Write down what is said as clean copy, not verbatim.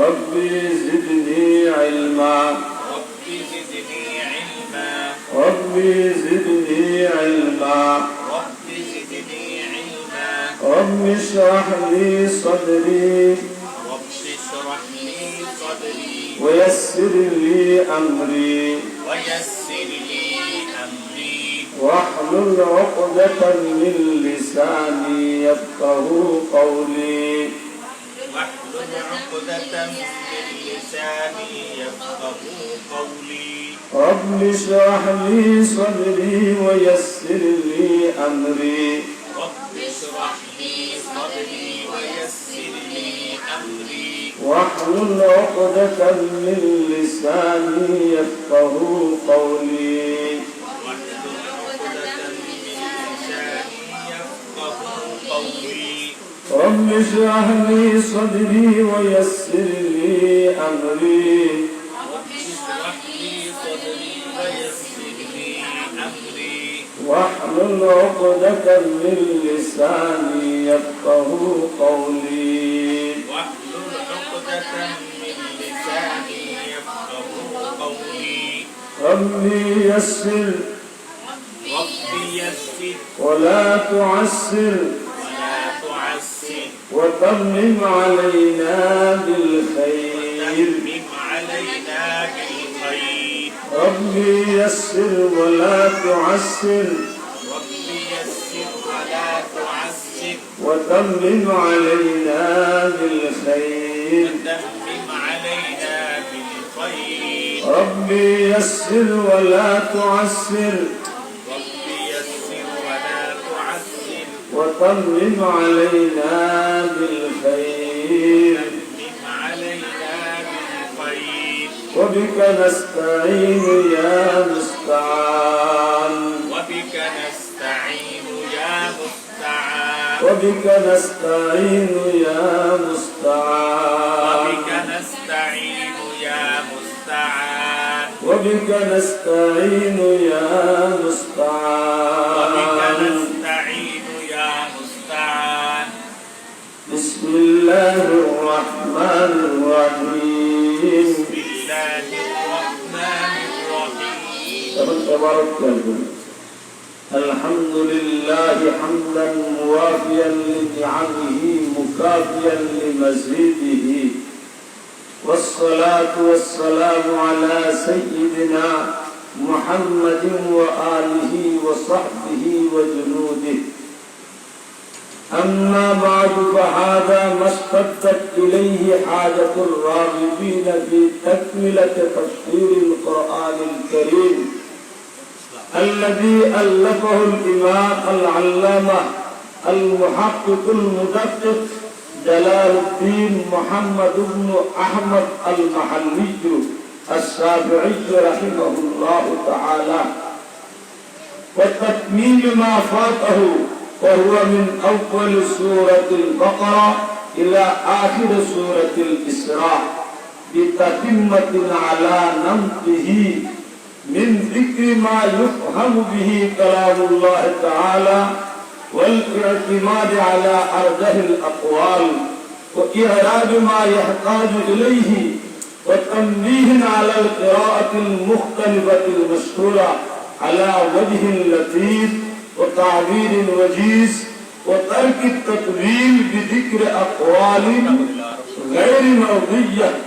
ربي زدني علما ربي زدني علما ربي زدني علما ربي زدني علما رب اشرح لي صدري رب اشرح لي صدري ويسر لي أمري ويسر لي أمري واحلل عقدة من لساني يفقه قولي واحلل عقدة من لساني يفقه قولي رب اشرح لي صدري ويسر لي أمري رب اشرح لي صدري ويسر لي أمري واحلل عقدة من لساني يفقه قولي واحلل عقدة من لساني يفقه قولي رب اشرح لي صدري ويسر لي أمري رب اشرح لي صدري ويسر لي أمري واحلل عقدة من لساني يفقه قولي واحلل عقدة من لساني يفقه قولي ربي يسر ربي يسر ولا تعسر ولا تعسر وتمم علينا بالخير وتمم علينا بالخير ربي يسر ولا تعسر ربي يسر ولا تعسر وتمم علينا بالخير وتمم علينا بالخير ربي يسر ولا تعسر ربي يسر ولا تعسر وتمم علينا بالخير وتمم علينا بالخير وبك نستعين يا مستعان وبك نستعين يا مستعان وبك نستعين يا مستعان وبك نستعين يا مستعان وبك نستعين يا وبك مستعان نستعين يا مستعان بسم الله الرحمن الرحيم بسم الله الرحمن الرحيم تبارك الله الحمد لله حمدا موافيا لنعمه مكافيا لمزيده والصلاة والسلام على سيدنا محمد وآله وصحبه وجنوده أما بعد فهذا ما اشتدت إليه حاجة الراغبين في تكملة تفسير القرآن الكريم الذي ألفه الإمام العلامة المحقق المدقق جلال الدين محمد بن أحمد المحلي الشافعي رحمه الله تعالى وتكميل ما فاته وهو من أول سورة البقرة إلى آخر سورة الإسراء بتتمة على نمطه من ذكر ما يفهم به كلام الله تعالى والاعتماد على أرجح الأقوال وإعراب ما يحتاج إليه وتنبيه على القراءة المختلفة المشهورة على وجه لطيف وتعبير وجيز وترك التطويل بذكر أقوال غير مرضية